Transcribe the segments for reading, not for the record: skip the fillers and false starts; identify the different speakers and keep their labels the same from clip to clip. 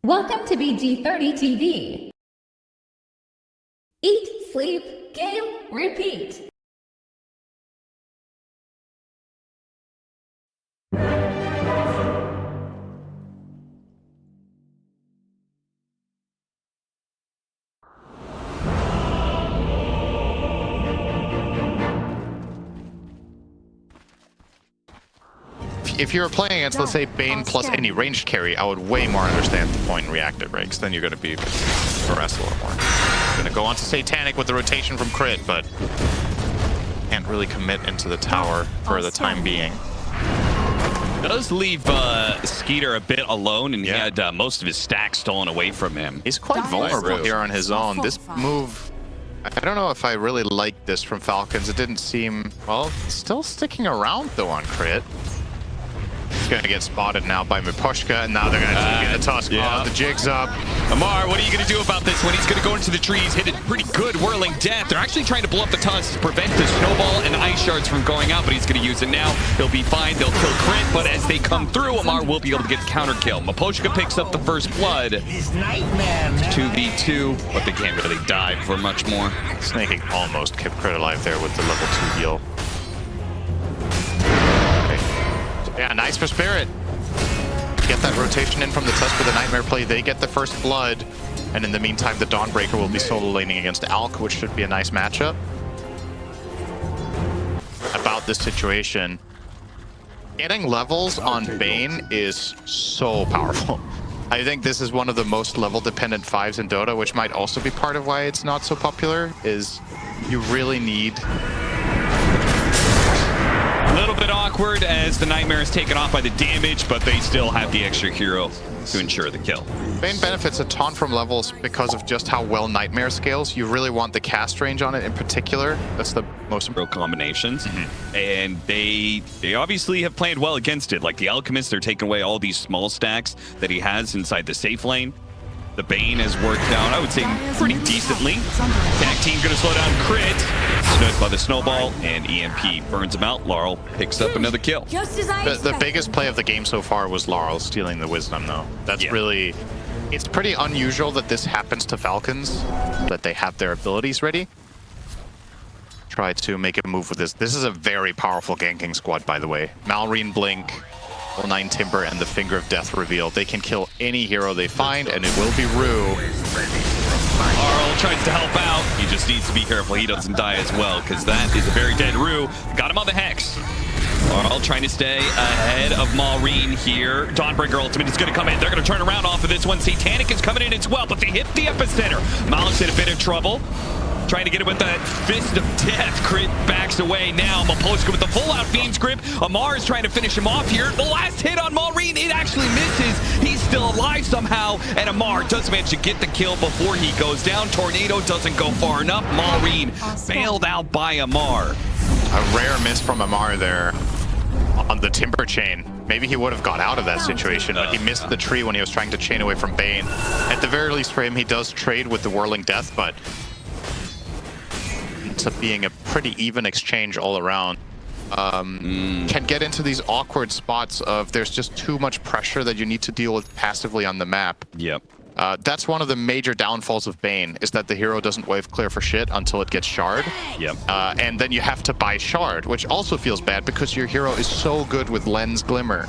Speaker 1: Welcome to BG30 TV. Eat, sleep, game, repeat.
Speaker 2: If you were playing against, let's say, Bane plus any ranged carry, I would way more understand the point in reactive breaks. Then you're going to be harassed a little more. I'm going to go on to Satanic with the rotation from crit, but can't really commit into the tower for the time being.
Speaker 3: Does leave Skeeter a bit alone, and he had most of his stack stolen away from him.
Speaker 2: He's quite vulnerable here on his own. This move, I don't know if I really like this from Falcons. It didn't seem, well, still sticking around though on crit. He's going to get spotted now by Miposhka, and now they're going to get a Tusk. Oh, the jig's up.
Speaker 3: Amar, what are you going to do about this when he's going to go into the trees, hit a pretty good whirling death? They're actually trying to blow up the Tusk to prevent the snowball and ice shards from going out, but he's going to use it now. He'll be fine. They'll kill crit, but as they come through, Amar will be able to get counter kill. Miposhka picks up the first blood. 2v2, but they can't really die for much more.
Speaker 2: Snaking almost kept crit alive there with the level 2 heal. Yeah, nice for Spirit. Get that rotation in from the Tusk with the Nightmare play. They get the first blood. And in the meantime, the Dawnbreaker will be solo laning against Alk, which should be a nice matchup. About this situation, getting levels on Bane is so powerful. I think this is one of the most level-dependent 5s in Dota, which might also be part of why it's not so popular, is you really need...
Speaker 3: A little bit awkward as the Nightmare is taken off by the damage, but they still have the extra hero to ensure the kill.
Speaker 2: Bane benefits a ton from levels because of just how well Nightmare scales. You really want the cast range on it in particular. That's the most
Speaker 3: important combinations. And they obviously have played well against it. Like the Alchemist, they're taking away all these small stacks that he has inside the safe lane. The Bane has worked out, I would say, pretty decently. Tag team gonna slow down crit. Snugged by the snowball, and EMP burns him out. Laurel picks up another kill.
Speaker 2: The biggest play of the game so far was Laurel stealing the Wisdom, though. That's really... It's pretty unusual that this happens to Falcons, that they have their abilities ready. Try to make a move with this. This is a very powerful ganking squad, by the way. Malrine Blink, 9 Timber, and the Finger of Death reveal. They can kill any hero they find, and it will be Rue.
Speaker 3: Arl tries to help out. He just needs to be careful he doesn't die as well, because that is a very dead Rue. Got him on the Hex. Arl trying to stay ahead of Malrine here. Dawnbreaker ultimate is going to come in. They're going to turn around off of this one. Satanic is coming in as well, but they hit the epicenter. Malik's in a bit of trouble. Trying to get it with that Fist of Death. Crit backs away now. Miposhka with the full-out Fiend's Grip. Amar is trying to finish him off here. The last hit on Malrine, it actually misses. He's still alive somehow, and Amar does manage to get the kill before he goes down. Tornado doesn't go far enough. Malrine bailed out by Amar.
Speaker 2: A rare miss from Amar there on the Timber chain. Maybe he would have got out of that situation, but he missed the tree when he was trying to chain away from Bane. At the very least for him, he does trade with the Whirling Death, but ends up being a pretty even exchange all around. Can get into these awkward spots of there's just too much pressure that you need to deal with passively on the map.
Speaker 3: Yep.
Speaker 2: That's one of the major downfalls of Bane, is that the hero doesn't wave clear for shit until it gets shard.
Speaker 3: Yep.
Speaker 2: And then you have to buy shard, which also feels bad because your hero is so good with Lens Glimmer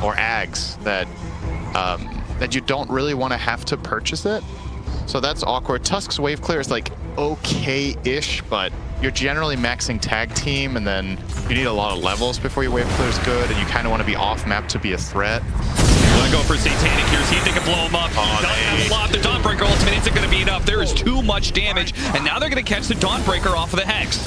Speaker 2: or Ags that that you don't really want to have to purchase it. So that's awkward. Tusk's wave clear is like okay-ish, but you're generally maxing tag team, and then you need a lot of levels before your wave clear is good, and you kind of want to be off map to be a threat.
Speaker 3: Want to go for Satanic here, see if they can blow him up. The Dawnbreaker ultimate isn't going to be enough. There is too much damage, and now they're going to catch the Dawnbreaker off of the Hex.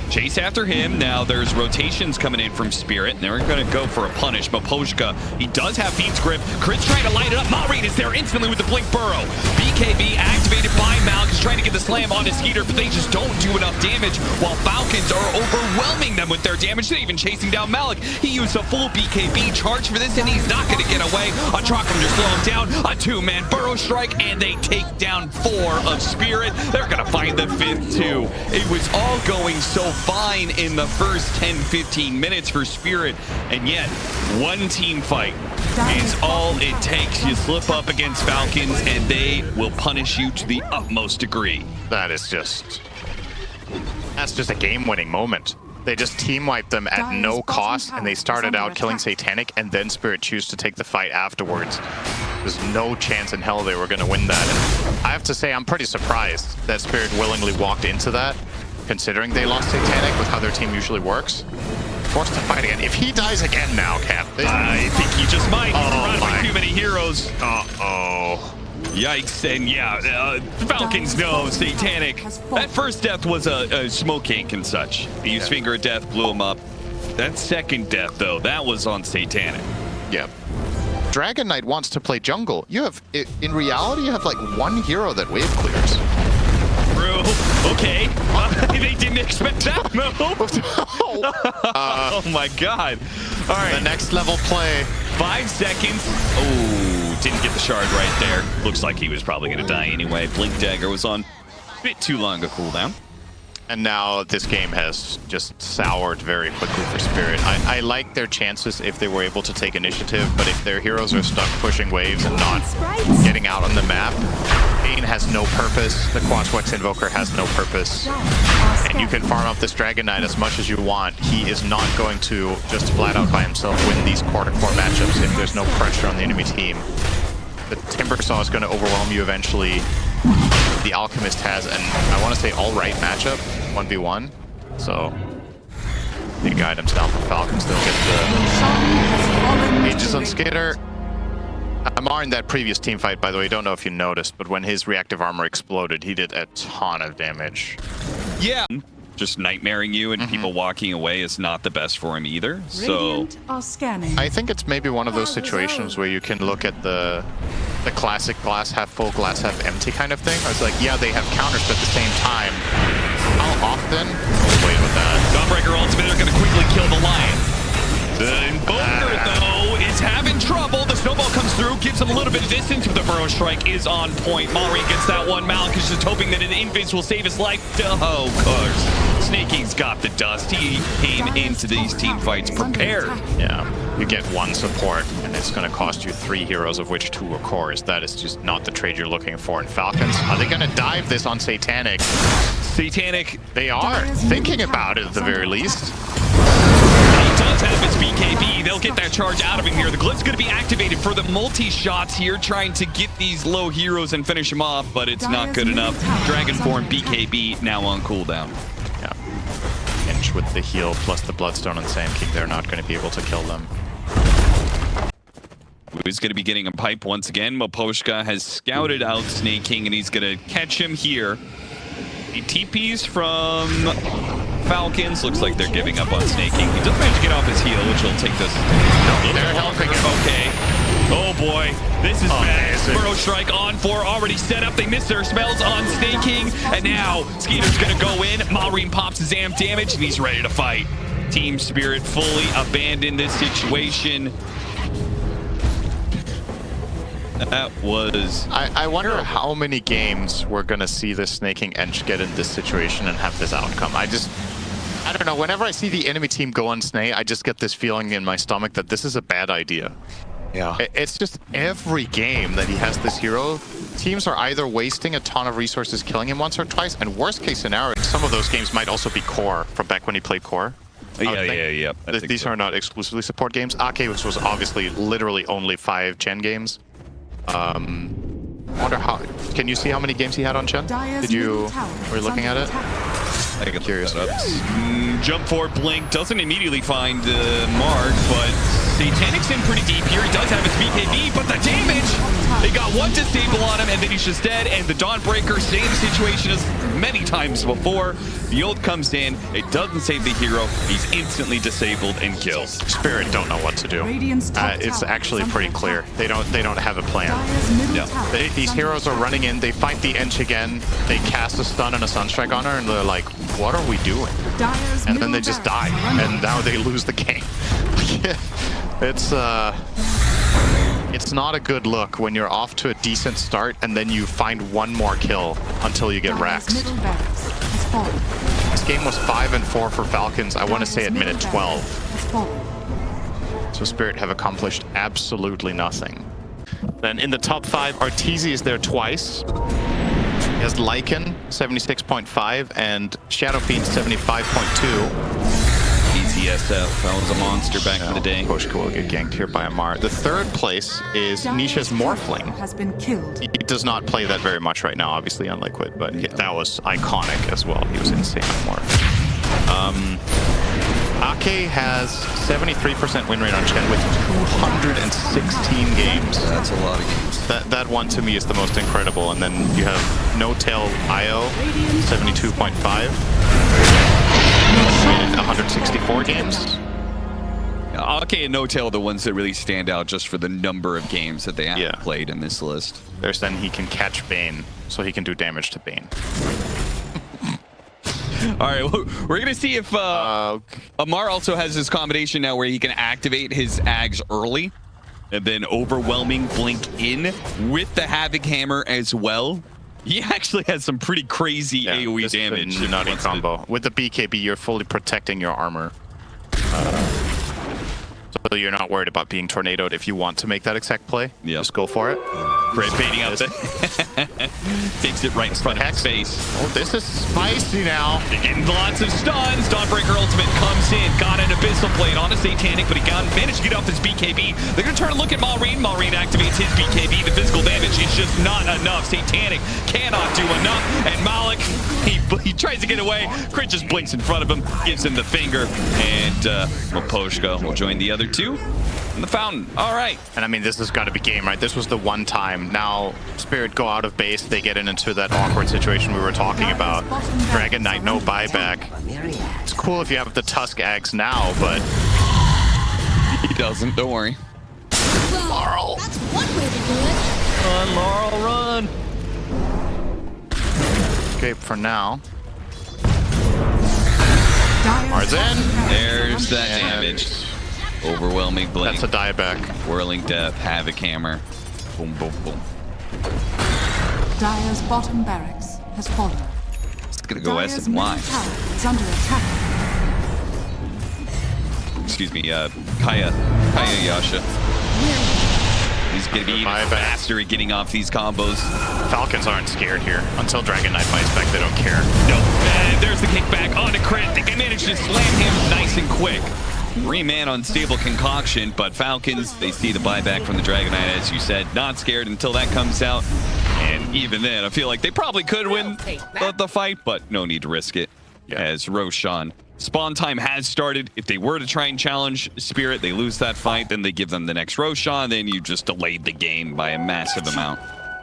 Speaker 3: Chase after him. Now there's rotations coming in from Spirit, and they're going to go for a punish. Miposhka, he does have Fiend's Grip. Crit's trying to light it up. Malrine is there instantly with the Blink Burrow. BKB activated by Malik is trying to get the slam on his Skeeter, but they just don't do enough damage, while Falcons are overwhelming them with their damage. They're even chasing down Malik. He used a full BKB charge for this, and he's not going to get away. Atrakum just slow him down. A 2-man Burrow Strike, and they take down 4 of Spirit. They're going to find the 5th too. It was all going so fine in the first 10-15 minutes for Spirit, and yet one team fight is all it takes. You slip up against Falcons and they will punish you to the utmost degree.
Speaker 2: That's just a game-winning moment. They just team wiped them at no cost, and they started out killing Satanic, and then Spirit choose to take the fight afterwards. There's no chance in hell they were going to win that. And I have to say, I'm pretty surprised that Spirit willingly walked into that, considering they lost Satanic with how their team usually works. Forced to fight again. If he dies again now, Cap.
Speaker 3: I think he just might. He's surrounded by too many heroes.
Speaker 2: Uh-oh.
Speaker 3: Yikes, and yeah, Falcons know Satanic. That first death was a smoke cake and such. He used Finger of Death, blew him up. That second death, though, that was on Satanic.
Speaker 2: Yep. Dragon Knight wants to play jungle. You have, in reality, you have like one hero that wave clears.
Speaker 3: True. Okay. They didn't expect that move. Oh my god. All right.
Speaker 2: The next level play.
Speaker 3: 5 seconds. Oh, didn't get the shard right there. Looks like he was probably going to die anyway. Blink Dagger was on a bit too long a cooldown.
Speaker 2: And now this game has just soured very quickly for Spirit. I like their chances if they were able to take initiative, but if their heroes are stuck pushing waves and not getting out on the map, Pain has no purpose, the Quantswex Invoker has no purpose, and you can farm up this Dragon Knight as much as you want. He is not going to just flat out by himself win these core-to-core matchups if there's no pressure on the enemy team. The Timber Saw is going to overwhelm you eventually. The Alchemist has an, I want to say, all-right matchup, 1v1. So, big items down for Falcons. They'll get the Aegis on Skater. Amar in that previous team fight, by the way, don't know if you noticed, but when his reactive armor exploded, he did a ton of damage.
Speaker 3: Yeah. Just nightmaring you and people walking away is not the best for him either. So
Speaker 2: I think it's maybe one of those situations where you can look at the classic glass half full, glass half empty kind of thing. It's like, yeah, they have counters, but at the same time, how often? We'll wait with that.
Speaker 3: Dawnbreaker ultimate, they're going to quickly kill the Lion. The Invoker, though, is having trouble. The snowball comes through, gives him a little bit of distance, but the Burrow Strike is on point. Malrine gets that one. Malik is just hoping that an Invis will save his life. Oh, of course. Snaking's got the dust. He came into these team fights prepared.
Speaker 2: Yeah, you get one support, and it's going to cost you 3 heroes, of which 2 are cores. That is just not the trade you're looking for in Falcons. Are they going to dive this on Satanic?
Speaker 3: Satanic.
Speaker 2: They are thinking about it at the very least.
Speaker 3: He does have his BKB. They'll get that charge out of him here. The Glit's going to be activated for the multi-shots here, trying to get these low heroes and finish them off, but it's not good enough. Dragonform BKB now on cooldown.
Speaker 2: Yeah. Inch with the heal plus the Bloodstone and Sand King, they're not going to be able to kill them.
Speaker 3: He's going to be getting a pipe once again. Moposhka has scouted out Snake King, and he's going to catch him here. He TPs from Falcons. Looks like they're giving up on Snake King. He does manage to get off his heel, which will take this.
Speaker 2: No, they're helping him.
Speaker 3: Okay. Oh boy, this is bad. Burrow Strike on 4, already set up. They miss their spells on Snake King, and now Skeeter's gonna go in. Malrine pops his amp damage, and he's ready to fight. Team Spirit fully abandoned this situation. That was...
Speaker 2: I wonder how many games we're going to see this Snaking Ench get in this situation and have this outcome. I don't know. Whenever I see the enemy team go on Snake, I just get this feeling in my stomach that this is a bad idea.
Speaker 3: Yeah.
Speaker 2: It's just every game that he has this hero, teams are either wasting a ton of resources killing him once or twice, and worst case scenario, some of those games might also be Core, from back when he played Core.
Speaker 3: Yeah.
Speaker 2: These are not exclusively support games. Ake, which was obviously literally only 5 Chen games. I wonder how. Can you see how many games he had on Chen? Were you looking at it?
Speaker 3: I'm curious. Jump forward, Blink doesn't immediately find Mark, but Satanic's in pretty deep here. He does have his BKB, but the damage! They got one disable on him, and then he's just dead. And the Dawnbreaker, same situation as many times before. The ult comes in, it doesn't save the hero. He's instantly disabled and killed.
Speaker 2: Spirit don't know what to do. It's actually pretty clear. They don't have a plan.
Speaker 3: Yeah.
Speaker 2: These heroes are running in. They fight the Ench again. They cast a stun and a Sunstrike on her, and they're like, "What are we doing?" And then they just die, and now they lose the game. It's not a good look when you're off to a decent start and then you find one more kill until you get Raxed. This game was 5-4 for Falcons, I want to say at minute 12. So Spirit have accomplished absolutely nothing. Then in the top 5, Arteezy is there twice. He has Lycan, 76.5, and Shadow Fiend, 75.2.
Speaker 3: ECSF, that was a monster back in the day.
Speaker 2: Pushka will get ganked here by Amar. The third place is Nisha's Morphling.
Speaker 4: Has been killed.
Speaker 2: He does not play that very much right now, obviously on Liquid, but that was iconic as well. He was insane on Morph. Ake has 73% win rate on Chen with 216 games.
Speaker 3: That's a lot of games.
Speaker 2: That one to me is the most incredible. And then you have No Tail IO, 72.5. 164 games.
Speaker 3: Okay, and No Tail are the ones that really stand out just for the number of games that they have played in this list.
Speaker 2: There's then he can catch Bane, so he can do damage to Bane.
Speaker 3: All right, well, we're going to see if Amar also has this combination now where he can activate his Ags early and then overwhelming blink in with the Havoc Hammer as well. He actually has some pretty crazy AoE damage.
Speaker 2: Nutty combo. With the BKB, you're fully protecting your armor. So you're not worried about being tornadoed if you want to make that exact play. Just go for it.
Speaker 3: Great baiting out there. Takes it right in front of his face.
Speaker 2: Oh, this is spicy now.
Speaker 3: They're getting lots of stuns. Dawnbreaker ultimate comes in. Got an Abyssal Blade on a Satanic, but he managed to get off his BKB. They're going to turn and look at Malrine. Malrine activates his BKB. The physical damage is just not enough. Satanic cannot do enough. And Malik, he tries to get away. Crit just blinks in front of him, gives him the finger. And Maposhka will join the other two in the fountain. All right.
Speaker 2: And I mean, this has got to be game, right? This was the one time. Now, Spirit go out of base. They get into that awkward situation we were talking about. Dragon Knight, no buyback. It's cool if you have the Tusk Ags now, but...
Speaker 3: He doesn't, don't worry.
Speaker 5: Laurel. That's one way to do it.
Speaker 3: Run, Laurel, run.
Speaker 2: Escape for now.
Speaker 4: Dyer's
Speaker 2: Marzen.
Speaker 3: There's that damage. Overwhelming blink.
Speaker 2: That's a dieback.
Speaker 3: Whirling Death, Havoc Hammer. Boom, boom, boom.
Speaker 4: Dyer's bottom barracks has fallen.
Speaker 3: It's gonna go
Speaker 4: Dyer's
Speaker 3: S and Y.
Speaker 4: middle tower is under attack.
Speaker 3: Excuse me, Kaya Yasha. He's gonna be even faster at getting off these combos.
Speaker 2: Falcons aren't scared here. Until Dragon Knight buys back, they don't care.
Speaker 3: No, and there's the kickback on the crit. They can manage to slam him nice and quick. 3-man unstable concoction, but Falcons, they see the buyback from the Dragon Knight, as you said, not scared until that comes out. And even then, I feel like they probably could win the fight, but no need to risk it. As Roshan, spawn time has started. If they were to try and challenge Spirit, they lose that fight, then they give them the next Roshan, then you just delayed the game by a massive amount.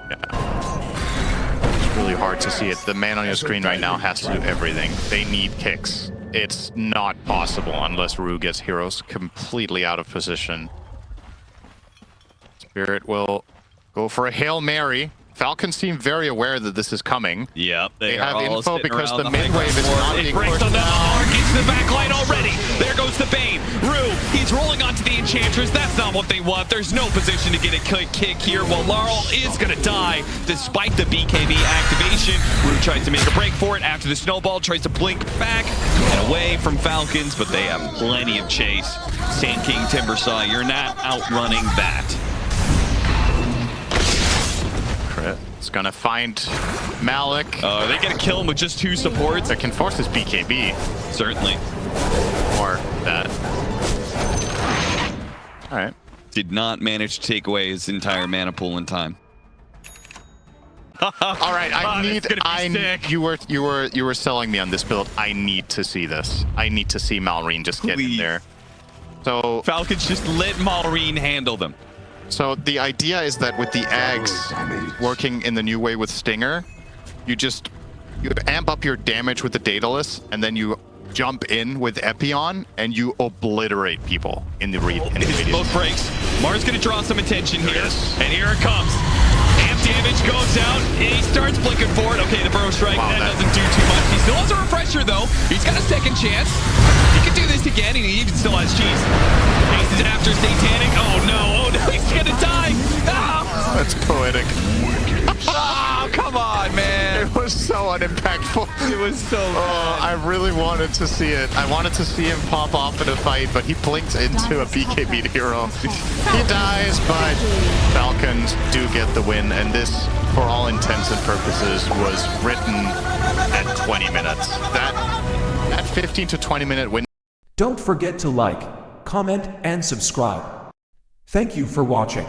Speaker 2: It's really hard to see it. The man on your screen right now has to do everything. They need kicks. It's not possible unless Rue gets heroes completely out of position. Spirit will go for a Hail Mary. Falcons seem very aware that this is coming.
Speaker 3: Yep,
Speaker 2: they have info because the mid-wave is not being pushed
Speaker 3: down.
Speaker 2: down.
Speaker 3: Gets the backline already. There goes the Bane. Rue, he's rolling onto the Enchantress. That's not what they want. There's no position to get a kick here. While Laurel is going to die despite the BKB activation. Rue tries to make a break for it after the snowball. Tries to blink back and away from Falcons, but they have plenty of chase. Sand King Timbersaw, you're not outrunning that.
Speaker 2: It's gonna find Malik.
Speaker 3: They gonna kill him with just 2 supports.
Speaker 2: That can force his BKB.
Speaker 3: Certainly.
Speaker 2: Or that. All right.
Speaker 3: Did not manage to take away his entire mana pool in time.
Speaker 2: All right, you were selling me on this build. I need to see this. I need to see Malrine just get in there. So
Speaker 3: Falcons just let Malrine handle them.
Speaker 2: So the idea is that with the Ags working in the new way with Stinger, you amp up your damage with the Daedalus, and then you jump in with Epion, and you obliterate people in the
Speaker 3: both breaks. Mars gonna draw some attention here, and here it comes. Amp damage goes out, and he starts blinking forward. Okay, the Burrow Strike, that doesn't do too much. He still has a refresher, though. He's got a second chance. He can do this again, and he even still has cheese. Chases after Satanic. Oh no, he's gonna die. Ah!
Speaker 2: That's poetic.
Speaker 3: Oh, come on, man.
Speaker 2: It was so unimpactful.
Speaker 3: It was so
Speaker 2: Oh, I really wanted to see it. I wanted to see him pop off in a fight, but he blinked into a BKB hero. He dies, but Falcons do get the win, and this, for all intents and purposes, was written at 20 minutes. That 15 to 20 minute win.
Speaker 6: Don't forget to like, comment, and subscribe. Thank you for watching.